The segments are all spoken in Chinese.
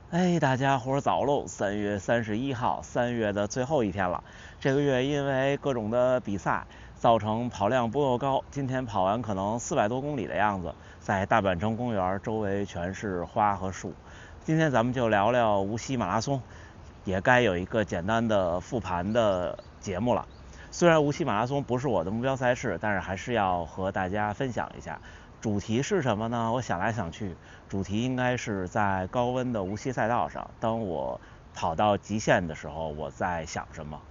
哎，大家伙早喽！3月31号，3月的最后一天了。这个月因为各种的比赛，造成跑量不够高。今天跑完可能400多公里的样子，在大阪城公园周围全是花和树。今天咱们就聊聊无锡马拉松，也该有一个简单的复盘的节目了。虽然无锡马拉松不是我的目标赛事，但是还是要和大家分享一下。主题是什么呢？我想来想去，主题应该是在高温的无锡赛道上，当我跑到极限的时候，我在想什么。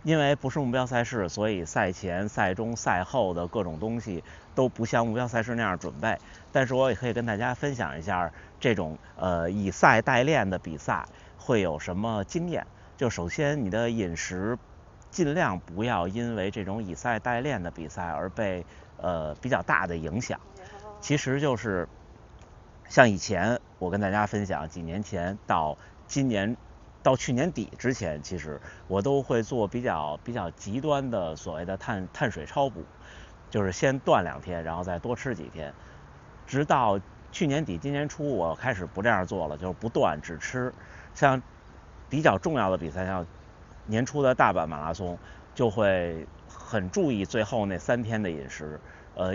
因为不是目标赛事，所以赛前、赛中、赛后的各种东西都不像目标赛事那样准备。但是我也可以跟大家分享一下这种以赛代练的比赛会有什么经验。就首先你的饮食尽量不要因为这种以赛代练的比赛而被比较大的影响。其实就是像以前我跟大家分享，几年前到今年到去年底之前，其实我都会做比较极端的所谓的碳水超补，就是先断2天，然后再多吃几天，直到去年底今年初我开始不这样做了，就是不断只吃。像比较重要的比赛，像年初的大阪马拉松，就会很注意最后那3天的饮食。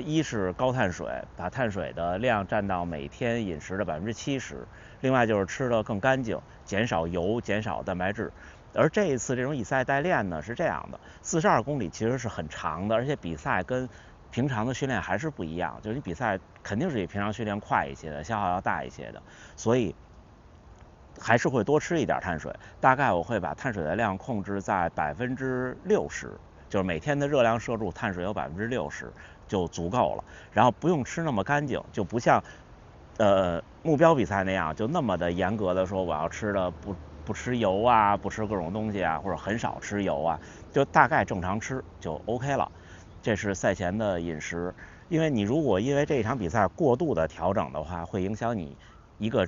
一是高碳水，把碳水的量占到每天饮食的70%，另外就是吃得更干净，减少油，减少蛋白质。而这一次这种以赛代练呢是这样的，42公里其实是很长的，而且比赛跟平常的训练还是不一样，就是你比赛肯定是比平常训练快一些的，消耗要大一些的，所以还是会多吃一点碳水。大概我会把碳水的量控制在60%，就是每天的热量摄入碳水有60%就足够了，然后不用吃那么干净，就不像目标比赛那样就那么的严格的说我要吃的不吃油啊，不吃各种东西啊，或者很少吃油啊，就大概正常吃就 OK 了。这是赛前的饮食。因为你如果因为这一场比赛过度的调整的话，会影响你一个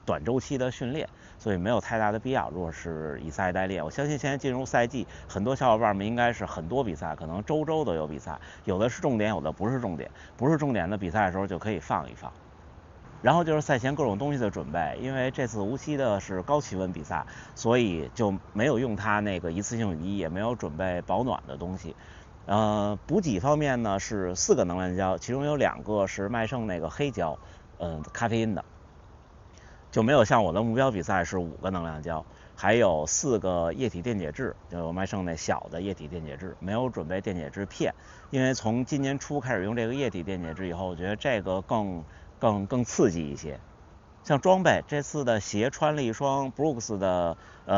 短周期的训练，所以没有太大的必要。如果是以赛代练，我相信现在进入赛季，很多小伙伴们应该是很多比赛，可能周都有比赛，有的是重点，有的不是重点。不是重点的比赛的时候就可以放一放。然后就是赛前各种东西的准备，因为这次无锡的是高气温比赛，所以就没有用它那个一次性雨衣，也没有准备保暖的东西。补给方面呢是4个能量胶，其中有2个是麦盛那个黑胶，咖啡因的，就没有像我的目标比赛是5个能量胶，还有4个液体电解质，就麦盛那小的液体电解质，没有准备电解质片，因为从今年初开始用这个液体电解质以后，我觉得这个更刺激一些。像装备，这次的鞋穿了一双 Brooks 的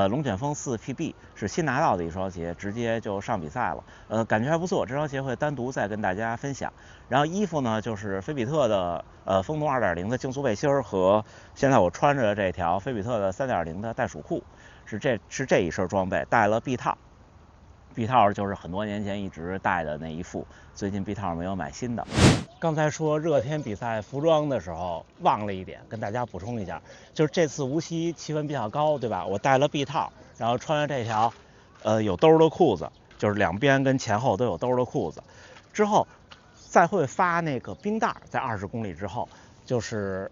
龙卷风4 PB， 是新拿到的一双鞋，直接就上比赛了。感觉还不错，这双鞋会单独再跟大家分享。然后衣服呢，就是菲比特的风洞 2.0 的竞速背心和现在我穿着这条菲比特的 3.0 的袋鼠裤，是这一身装备，带了臂套。臂套就是很多年前一直戴的那一副，最近臂套没有买新的。刚才说热天比赛服装的时候忘了一点，跟大家补充一下，就是这次无锡气温比较高，对吧？我带了臂套，然后穿了这条有兜的裤子，就是两边跟前后都有兜的裤子。之后再会发那个冰袋，在20公里之后，就是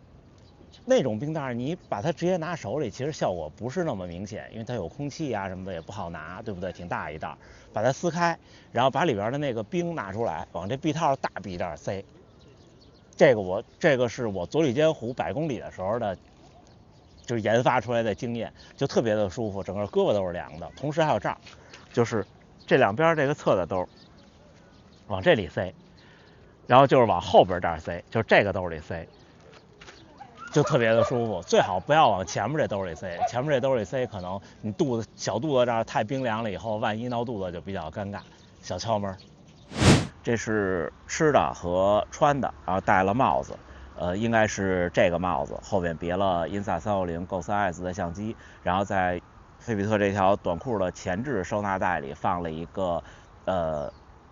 那种冰袋你把它直接拿手里，其实效果不是那么明显，因为它有空气啊什么的，也不好拿，对不对？挺大一袋，把它撕开，然后把里边的那个冰拿出来，往这臂套大臂这塞。这个是我佐里间湖100公里的时候的，就是研发出来的经验，就特别的舒服，整个胳膊都是凉的。同时还有这儿，就是这两边这个侧的兜往这里塞，然后就是往后边这儿塞，就是这个兜里塞，就特别的舒服。最好不要往前面这兜里塞，前面这兜里塞可能你小肚子这儿太冰凉了，以后万一闹肚子就比较尴尬。小窍门。这是吃的和穿的，然后戴了帽子，应该是这个帽子，后面别了 Insta360 Go 3S 的相机，然后在菲比特这条短裤的前置收纳袋里放了一个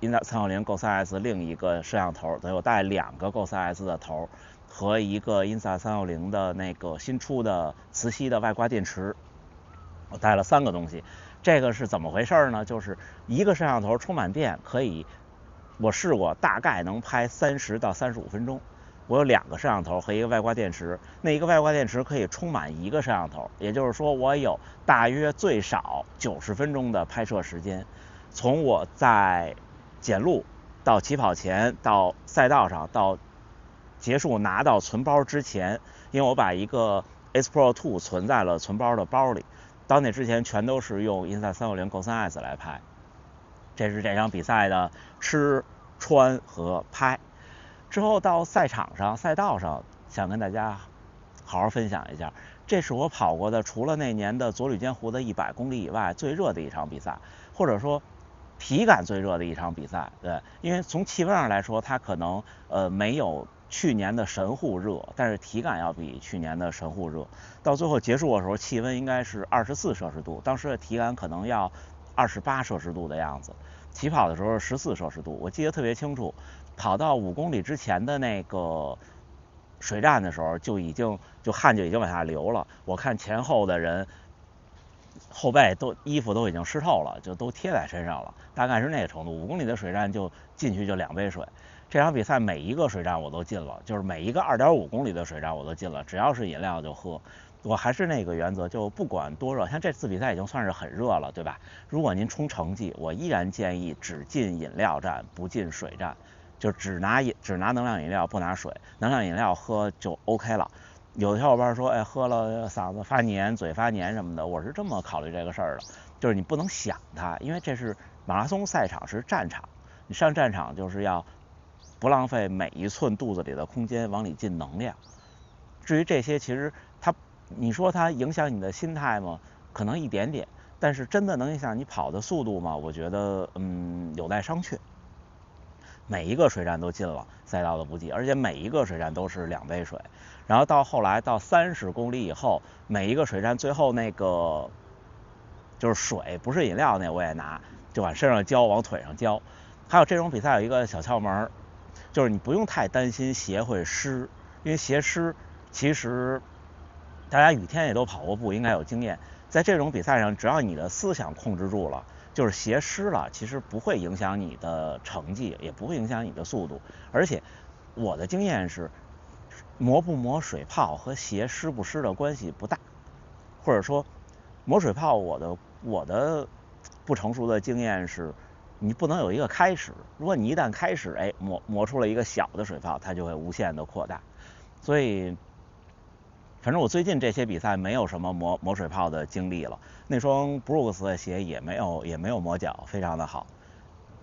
Insta360 Go 3S 另一个摄像头，等于我带2个 Go 3S 的头和一个 Insta360 的那个新出的磁吸的外挂电池，我带了3个东西。这个是怎么回事呢？就是一个摄像头充满电可以，我试过大概能拍30到35分钟，我有2个摄像头和一个外挂电池，那一个外挂电池可以充满1个摄像头，也就是说我有大约最少90分钟的拍摄时间，从我在检录到起跑前到赛道上到结束拿到存包之前，因为我把一个 Ace Pro 2存在了存包的包里，到那之前全都是用 Insta360 Go 3S 来拍。这是这场比赛的吃穿和拍。之后到赛场上赛道上，想跟大家好好分享一下，这是我跑过的除了那年的佐吕间湖的100公里以外最热的一场比赛，或者说体感最热的一场比赛。对，因为从气温上来说它可能没有去年的神户热，但是体感要比去年的神户热。到最后结束的时候气温应该是24摄氏度，当时的体感可能要28摄氏度的样子，起跑的时候14摄氏度，我记得特别清楚。跑到5公里之前的那个水站的时候，就汗就已经往下流了。我看前后的人后背衣服都已经湿透了，就都贴在身上了，大概是那个程度。5公里的水站就进去就2杯水。这场比赛每一个水站我都进了，就是每一个2.5公里的水站我都进了，只要是饮料就喝。我还是那个原则，就不管多热，像这次比赛已经算是很热了，对吧？如果您冲成绩，我依然建议只进饮料站，不进水站，就只拿能量饮料，不拿水。能量饮料喝就 OK 了。有的小伙伴说，哎，喝了嗓子发黏、嘴发黏什么的，我是这么考虑这个事儿的，就是你不能想它，因为这是马拉松赛场，是战场，你上战场就是要不浪费每一寸肚子里的空间往里进能量。至于这些，其实你说它影响你的心态吗？可能一点点，但是真的能影响你跑的速度吗？我觉得有待商榷。每一个水站都进了赛道的补给，而且每一个水站都是2杯水。然后到后来到30公里以后，每一个水站最后那个就是水，不是饮料那我也拿，就往身上浇，往腿上浇。还有这种比赛有一个小窍门，就是你不用太担心鞋会湿，因为鞋湿其实大家雨天也都跑过步，应该有经验。在这种比赛上，只要你的思想控制住了，就是鞋湿了，其实不会影响你的成绩，也不会影响你的速度。而且我的经验是，磨不磨水泡和鞋湿不湿的关系不大，或者说磨水泡，我的不成熟的经验是，你不能有一个开始，如果你一旦开始，磨出了一个小的水泡，它就会无限的扩大。所以反正我最近这些比赛没有什么磨水泡的经历了，那双 Brooks 的鞋也没有磨脚，非常的好。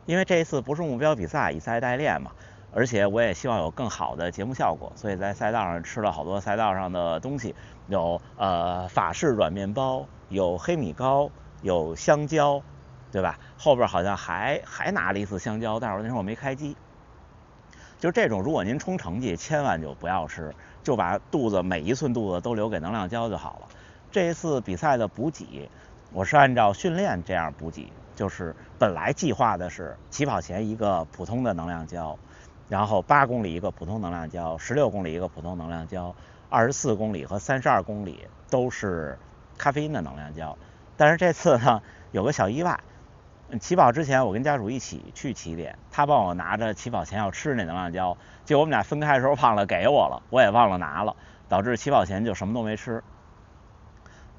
因为这一次不是目标比赛，以赛代练嘛，而且我也希望有更好的节目效果，所以在赛道上吃了好多赛道上的东西，有法式软面包，有黑米糕，有香蕉，对吧？后边好像还拿了一次香蕉，但是那时候我没开机。就是这种，如果您冲成绩，千万就不要吃，就把每一寸肚子都留给能量胶就好了。这一次比赛的补给，我是按照训练这样补给，就是本来计划的是起跑前一个普通的能量胶，然后8公里一个普通能量胶，16公里一个普通能量胶，24公里和32公里都是咖啡因的能量胶。但是这次呢，有个小意外。起跑之前我跟家属一起去起点，他帮我拿着起跑前要吃那能量胶，结果我们俩分开的时候忘了给我了，我也忘了拿了，导致起跑前就什么都没吃。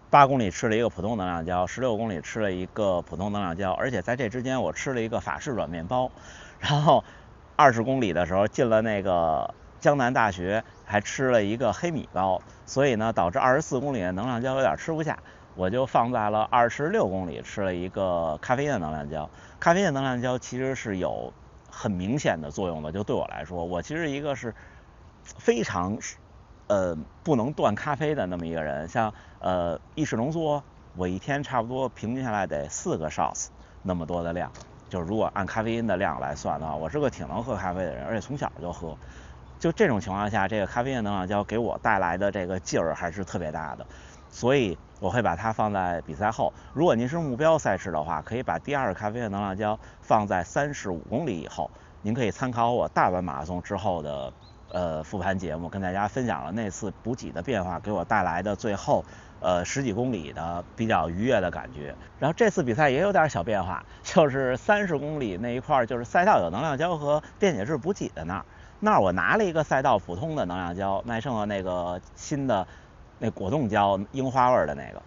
8公里吃了一个普通能量胶，16公里吃了一个普通能量胶，而且在这之间我吃了一个法式软面包，然后20公里的时候进了那个江南大学，还吃了一个黑米糕，所以呢导致24公里的能量胶有点吃不下，我就放在了26公里吃了一个咖啡因的能量胶。咖啡因的能量胶其实是有很明显的作用的，就对我来说，我其实一个是非常不能断咖啡的那么一个人，像意式浓缩，我一天差不多平均下来得4个 shots 那么多的量，就是如果按咖啡因的量来算的话，我是个挺能喝咖啡的人，而且从小就喝。就这种情况下，这个咖啡因能量胶给我带来的这个劲儿还是特别大的，所以我会把它放在比赛后。如果您是目标赛事的话，可以把第2个咖啡因能量胶放在35公里以后。您可以参考我大阪马拉松之后的复盘节目，跟大家分享了那次补给的变化给我带来的最后10几公里的比较愉悦的感觉。然后这次比赛也有点小变化，就是30公里那一块就是赛道有能量胶和电解质补给的那儿。那儿我拿了一个赛道普通的能量胶，麦盛的那个新的那果冻胶，樱花味的那个，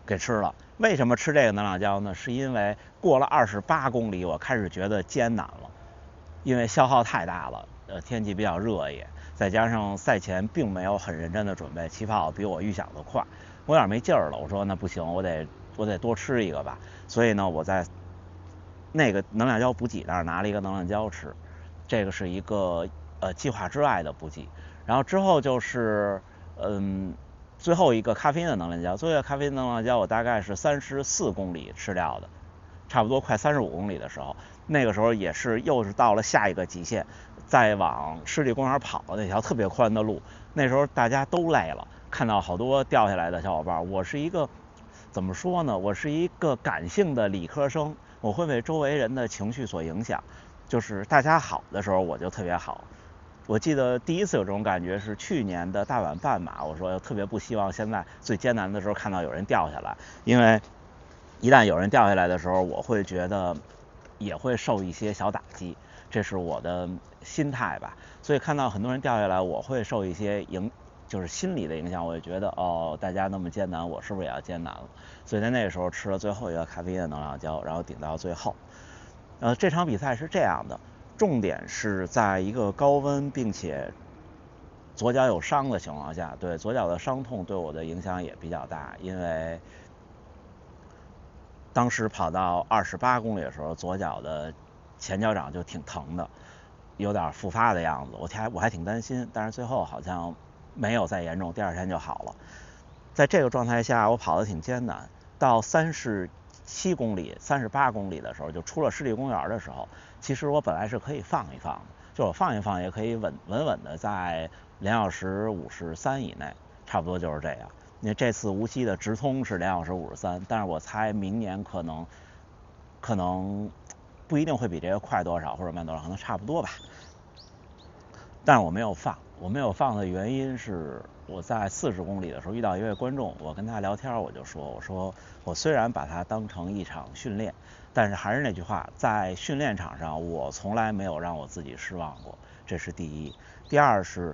给吃了。为什么吃这个能量胶呢？是因为过了28公里，我开始觉得艰难了，因为消耗太大了，天气比较热也，再加上赛前并没有很认真的准备，起跑比我预想的快，我有点没劲儿了。我说那不行，我得多吃一个吧。所以呢，我在那个能量胶补给那儿拿了一个能量胶吃，这个是一个计划之外的补给。然后之后就是最后一个咖啡因的能量胶，最后一个咖啡因能量胶我大概是34公里吃掉的，差不多快35公里的时候，那个时候也是又是到了下一个极限，再往湿地公园跑那条特别宽的路，那时候大家都累了，看到好多掉下来的小伙伴，我是一个怎么说呢？我是一个感性的理科生，我会被周围人的情绪所影响，就是大家好的时候我就特别好。我记得第一次有这种感觉是去年的大阪半马，我说特别不希望现在最艰难的时候看到有人掉下来，因为一旦有人掉下来的时候，我会觉得也会受一些小打击，这是我的心态吧。所以看到很多人掉下来，我会受一些就是心理的影响，我也觉得大家那么艰难，我是不是也要艰难了？所以在那个时候吃了最后一个咖啡因的能量胶，然后顶到最后。这场比赛是这样的。重点是在一个高温并且左脚有伤的情况下，对左脚的伤痛对我的影响也比较大，因为当时跑到28公里的时候，左脚的前脚掌就挺疼的，有点复发的样子，我还挺担心，但是最后好像没有再严重，第二天就好了。在这个状态下，我跑得挺艰难，到37公里、38公里的时候，就出了湿地公园的时候，其实我本来是可以放一放的，就我放一放也可以稳稳的在2小时53以内，差不多就是这样。因为这次无锡的直通是2小时53，但是我猜明年可能不一定会比这个快多少或者慢多少，可能差不多吧。但是我没有放的原因是我在40公里的时候遇到一位观众，我跟他聊天，我说我虽然把它当成一场训练，但是还是那句话，在训练场上我从来没有让我自己失望过，这是第一。第二是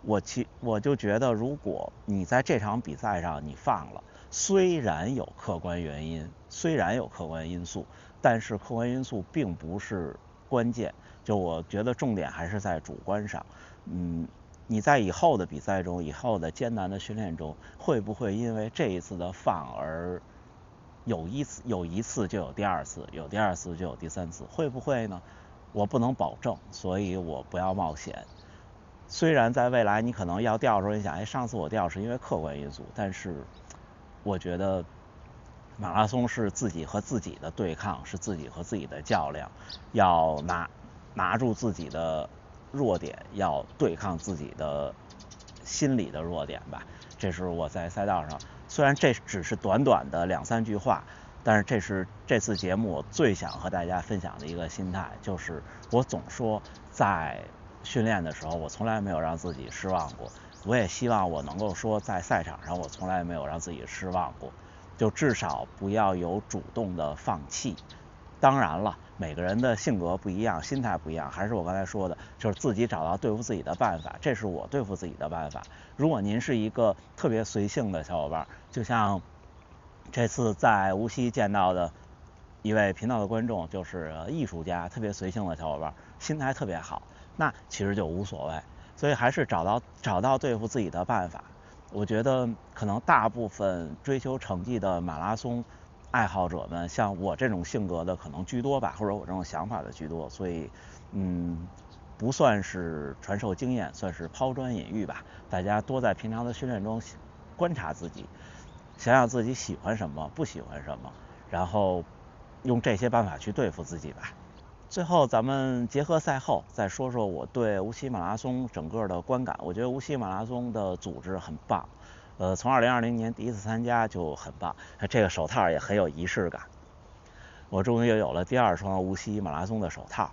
我就觉得，如果你在这场比赛上你放了，虽然有客观原因，虽然有客观因素，但是客观因素并不是关键。就我觉得重点还是在主观上。你在以后的比赛中，以后的艰难的训练中，会不会因为这一次的放而有一次就有第二次，有第二次就有第三次，会不会呢？我不能保证，所以我不要冒险。虽然在未来你可能要掉的时候，你想，上次我掉是因为客观因素，但是我觉得马拉松是自己和自己的对抗，是自己和自己的较量，要拿住自己的弱点，要对抗自己的心理的弱点吧。这是我在赛道上，虽然这只是短短的2-3句话，但是这是这次节目我最想和大家分享的一个心态，就是我总说在训练的时候我从来没有让自己失望过，我也希望我能够说在赛场上我从来没有让自己失望过，就至少不要有主动的放弃。当然了，每个人的性格不一样，心态不一样，还是我刚才说的，就是自己找到对付自己的办法，这是我对付自己的办法。如果您是一个特别随性的小伙伴，就像这次在无锡见到的一位频道的观众，就是艺术家，特别随性的小伙伴，心态特别好，那其实就无所谓。所以还是找到对付自己的办法。我觉得可能大部分追求成绩的马拉松爱好者们，像我这种性格的可能居多吧，或者我这种想法的居多，所以不算是传授经验，算是抛砖引玉吧。大家多在平常的训练中观察自己，想想自己喜欢什么，不喜欢什么，然后用这些办法去对付自己吧。最后咱们结合赛后再说说我对无锡马拉松整个的观感。我觉得无锡马拉松的组织很棒，从2020年第一次参加就很棒，这个手套也很有仪式感。我终于有了第2双无锡马拉松的手套。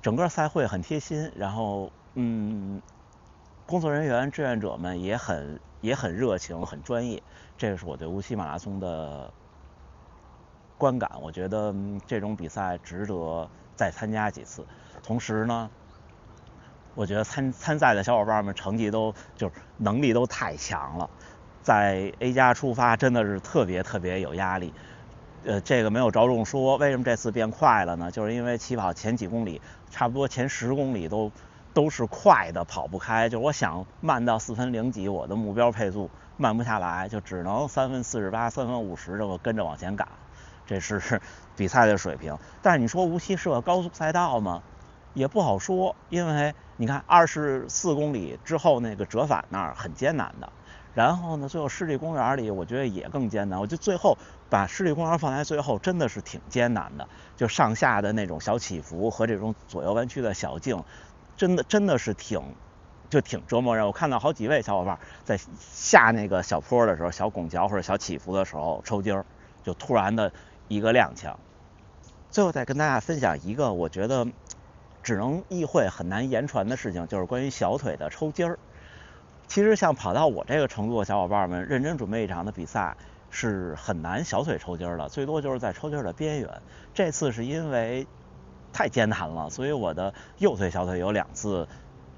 整个赛会很贴心，然后工作人员、志愿者们也很热情、很专业，这个是我对无锡马拉松的观感。我觉得这种比赛值得再参加几次。同时呢，我觉得参赛的小伙伴们成绩就是能力都太强了，在 A 加出发真的是特别有压力。这个没有着重说，为什么这次变快了呢？就是因为起跑前几公里，差不多前10公里都是快的跑不开，就我想慢到4分0几，我的目标配速慢不下来，就只能3分48、3分50这么跟着往前赶，这是比赛的水平。但是你说无锡是个高速赛道吗？也不好说，因为你看24公里之后那个折返那儿很艰难的，然后呢，最后湿地公园里我觉得也更艰难。我就最后把湿地公园放在最后，真的是挺艰难的，就上下的那种小起伏和这种左右弯曲的小径，真的是挺折磨人。我看到好几位小伙伴在下那个小坡的时候，小拱桥或者小起伏的时候抽筋儿，就突然的一个踉跄。最后再跟大家分享一个我觉得只能意会很难言传的事情，就是关于小腿的抽筋儿。其实像跑到我这个程度的小伙伴们，认真准备一场的比赛是很难小腿抽筋的，最多就是在抽筋的边缘。这次是因为太艰难了，所以我的右腿小腿有2次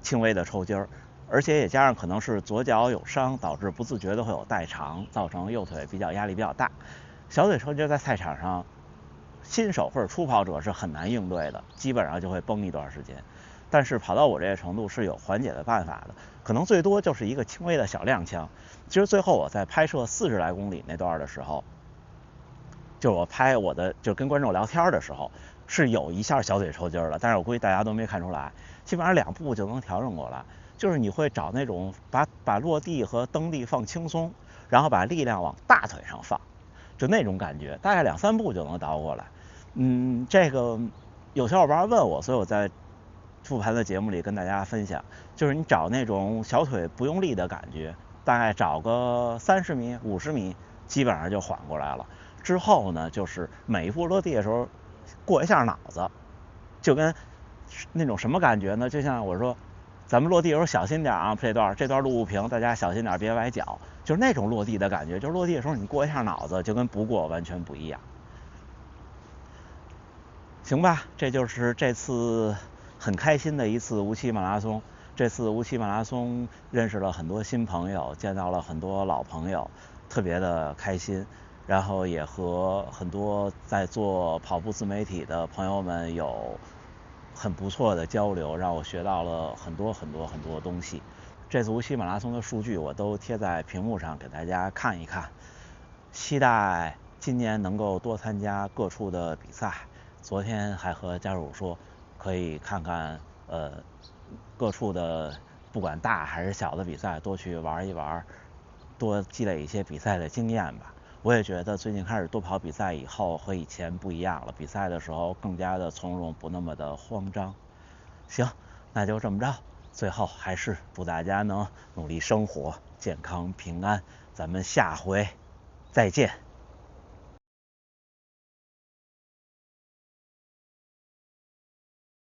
轻微的抽筋，而且也加上可能是左脚有伤，导致不自觉的会有代偿，造成右腿压力比较大。小腿抽筋在赛场上新手或者初跑者是很难应对的，基本上就会崩一段时间。但是跑到我这个程度是有缓解的办法的，可能最多就是一个轻微的小踉跄。其实最后我在拍摄40来公里那段的时候，就我拍我的就跟观众聊天的时候，是有一下小腿抽筋了，但是我估计大家都没看出来，基本上2步就能调整过来。就是你会找那种把落地和蹬地放轻松，然后把力量往大腿上放，就那种感觉，大概2、3步就能倒过来。这个有小伙伴问我，所以我在复盘的节目里跟大家分享，就是你找那种小腿不用力的感觉，大概找个30米、50米，基本上就缓过来了。之后呢，就是每一步落地的时候过一下脑子，就跟那种什么感觉呢？就像我说，咱们落地的时候小心点啊，这段路不平，大家小心点，别崴脚。就是那种落地的感觉，就是落地的时候你过一下脑子，就跟不过完全不一样。行吧，这就是这次很开心的一次无锡马拉松。这次无锡马拉松认识了很多新朋友，见到了很多老朋友，特别的开心。然后也和很多在做跑步自媒体的朋友们有很不错的交流，让我学到了很多东西。这次无锡马拉松的数据我都贴在屏幕上给大家看一看，期待今年能够多参加各处的比赛。昨天还和家属说，可以看看各处的不管大还是小的比赛，多去玩一玩，多积累一些比赛的经验吧。我也觉得最近开始多跑比赛以后和以前不一样了，比赛的时候更加的从容，不那么的慌张。行，那就这么着，最后还是祝大家能努力生活，健康平安，咱们下回再见。